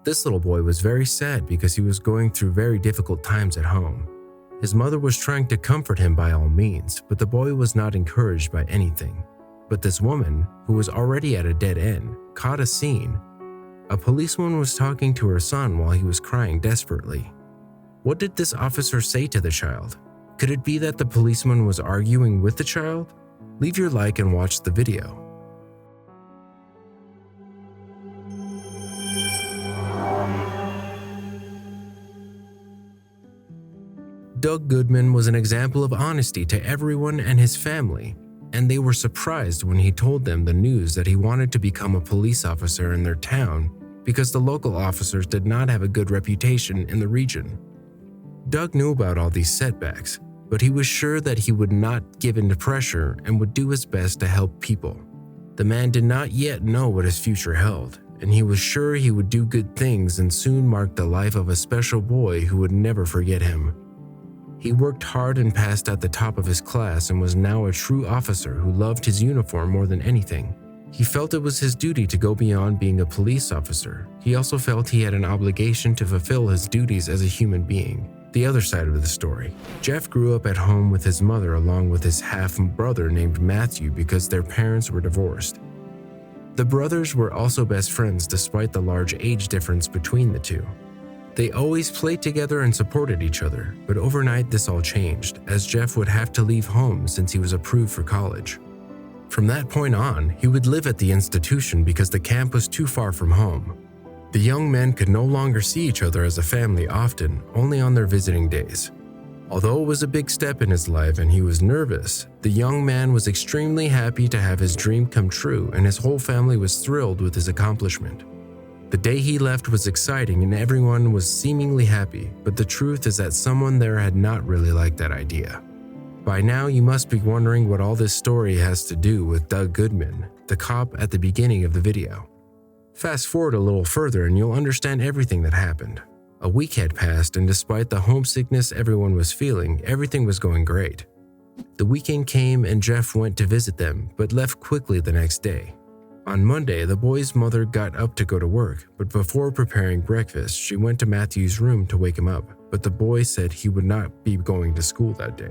This little boy was very sad because he was going through very difficult times at home. His mother was trying to comfort him by all means, but the boy was not encouraged by anything. But this woman, who was already at a dead end, caught a scene. A policewoman was talking to her son while he was crying desperately. What did this officer say to the child? Could it be that the policeman was arguing with the child? Leave your like and watch the video. Doug Goodman was an example of honesty to everyone and his family, and they were surprised when he told them the news that he wanted to become a police officer in their town because the local officers did not have a good reputation in the region. Doug knew about all these setbacks, but he was sure that he would not give in to pressure and would do his best to help people. The man did not yet know what his future held, and he was sure he would do good things and soon mark the life of a special boy who would never forget him. He worked hard and passed at the top of his class and was now a true officer who loved his uniform more than anything. He felt it was his duty to go beyond being a police officer. He also felt he had an obligation to fulfill his duties as a human being. The other side of the story. Jeff grew up at home with his mother along with his half-brother named Matthew because their parents were divorced. The brothers were also best friends despite the large age difference between the two. They always played together and supported each other, but overnight this all changed, as Jeff would have to leave home since he was approved for college. From that point on, he would live at the institution because the camp was too far from home. The young men could no longer see each other as a family often, only on their visiting days. Although it was a big step in his life and he was nervous, the young man was extremely happy to have his dream come true, and his whole family was thrilled with his accomplishment. The day he left was exciting and everyone was seemingly happy, but the truth is that someone there had not really liked that idea. By now you must be wondering what all this story has to do with Doug Goodman, the cop at the beginning of the video. Fast forward a little further and you'll understand everything that happened. A week had passed, and despite the homesickness everyone was feeling, everything was going great. The weekend came and Jeff went to visit them, but left quickly the next day. On Monday, the boy's mother got up to go to work, but before preparing breakfast, she went to Matthew's room to wake him up, but the boy said he would not be going to school that day.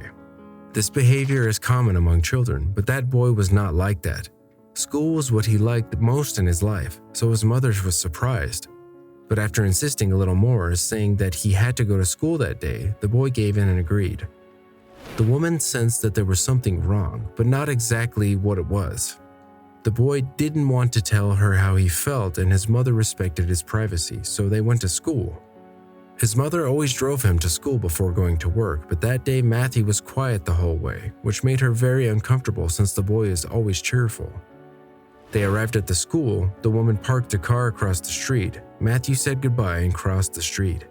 This behavior is common among children, but that boy was not like that. School was what he liked most in his life, so his mother was surprised. But after insisting a little more, saying that he had to go to school that day, the boy gave in and agreed. The woman sensed that there was something wrong, but not exactly what it was. The boy didn't want to tell her how he felt, and his mother respected his privacy, so they went to school. His mother always drove him to school before going to work, but that day Matthew was quiet the whole way, which made her very uncomfortable since the boy is always cheerful. They arrived at the school, the woman parked a car across the street. Matthew said goodbye and crossed the street.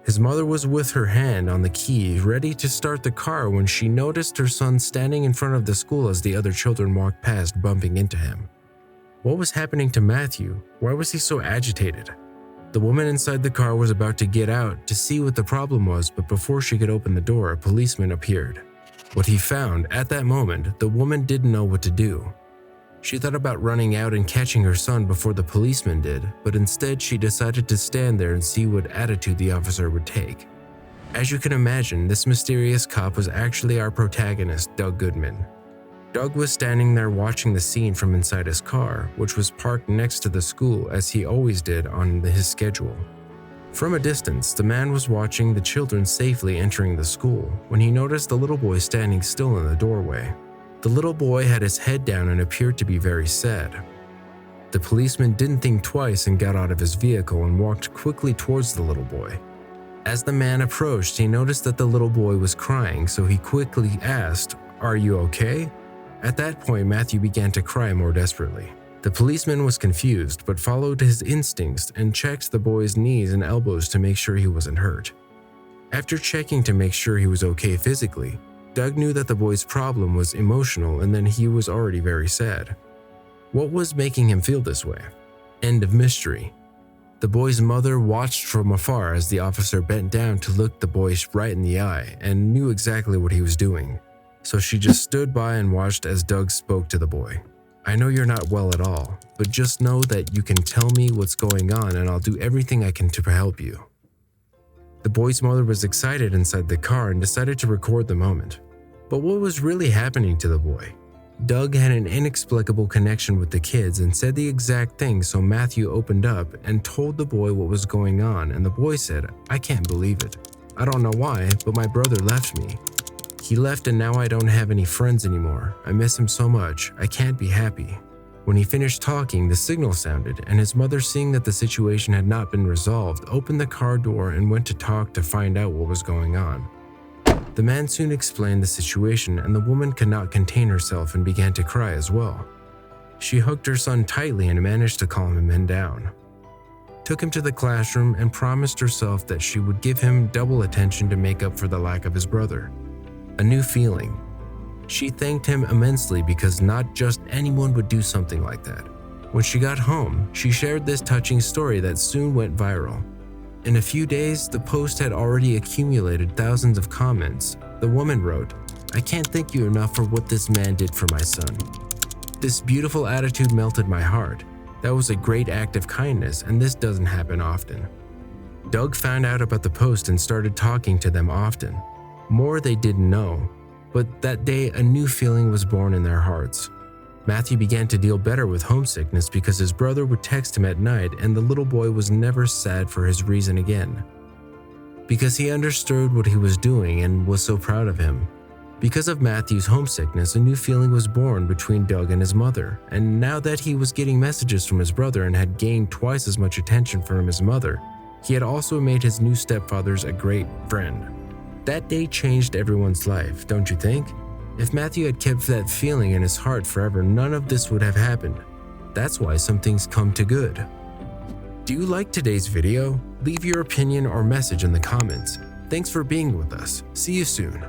His mother was with her hand on the key, ready to start the car when she noticed her son standing in front of the school as the other children walked past, bumping into him. What was happening to Matthew? Why was he so agitated? The woman inside the car was about to get out to see what the problem was, but before she could open the door, a policeman appeared. What he found, at that moment, the woman didn't know what to do. She thought about running out and catching her son before the policeman did, but instead she decided to stand there and see what attitude the officer would take. As you can imagine, this mysterious cop was actually our protagonist, Doug Goodman. Doug was standing there watching the scene from inside his car, which was parked next to the school as he always did on his schedule. From a distance, the man was watching the children safely entering the school when he noticed the little boy standing still in the doorway. The little boy had his head down and appeared to be very sad. The policeman didn't think twice and got out of his vehicle and walked quickly towards the little boy. As the man approached, he noticed that the little boy was crying, so he quickly asked, "Are you okay?" At that point, Matthew began to cry more desperately. The policeman was confused, but followed his instincts and checked the boy's knees and elbows to make sure he wasn't hurt. After checking to make sure he was okay physically, Doug knew that the boy's problem was emotional and then he was already very sad. What was making him feel this way? End of mystery. The boy's mother watched from afar as the officer bent down to look the boy right in the eye and knew exactly what he was doing. So she just stood by and watched as Doug spoke to the boy. I know you're not well at all, but just know that you can tell me what's going on and I'll do everything I can to help you." The boy's mother was excited inside the car and decided to record the moment. But what was really happening to the boy? Doug had an inexplicable connection with the kids and said the exact thing, so Matthew opened up and told the boy what was going on, and the boy said, "I can't believe it. I don't know why, but my brother left me. He left and now I don't have any friends anymore. I miss him so much. I can't be happy." When he finished talking, the signal sounded, and his mother, seeing that the situation had not been resolved, opened the car door and went to talk to find out what was going on. The man soon explained the situation, and the woman could not contain herself and began to cry as well. She hugged her son tightly and managed to calm him down, took him to the classroom, and promised herself that she would give him double attention to make up for the lack of his brother. A new feeling. She thanked him immensely because not just anyone would do something like that. When she got home, she shared this touching story that soon went viral. In a few days, the post had already accumulated thousands of comments. The woman wrote, "I can't thank you enough for what this man did for my son. This beautiful attitude melted my heart. That was a great act of kindness, and this doesn't happen often." Doug found out about the post and started talking to them often. More they didn't know, but that day a new feeling was born in their hearts. Matthew began to deal better with homesickness because his brother would text him at night, and the little boy was never sad for his reason again. Because he understood what he was doing and was so proud of him. Because of Matthew's homesickness, a new feeling was born between Doug and his mother, and now that he was getting messages from his brother and had gained twice as much attention from his mother, he had also made his new stepfathers a great friend. That day changed everyone's life, don't you think? If Matthew had kept that feeling in his heart forever, none of this would have happened. That's why some things come to good. Do you like today's video? Leave your opinion or message in the comments. Thanks for being with us. See you soon.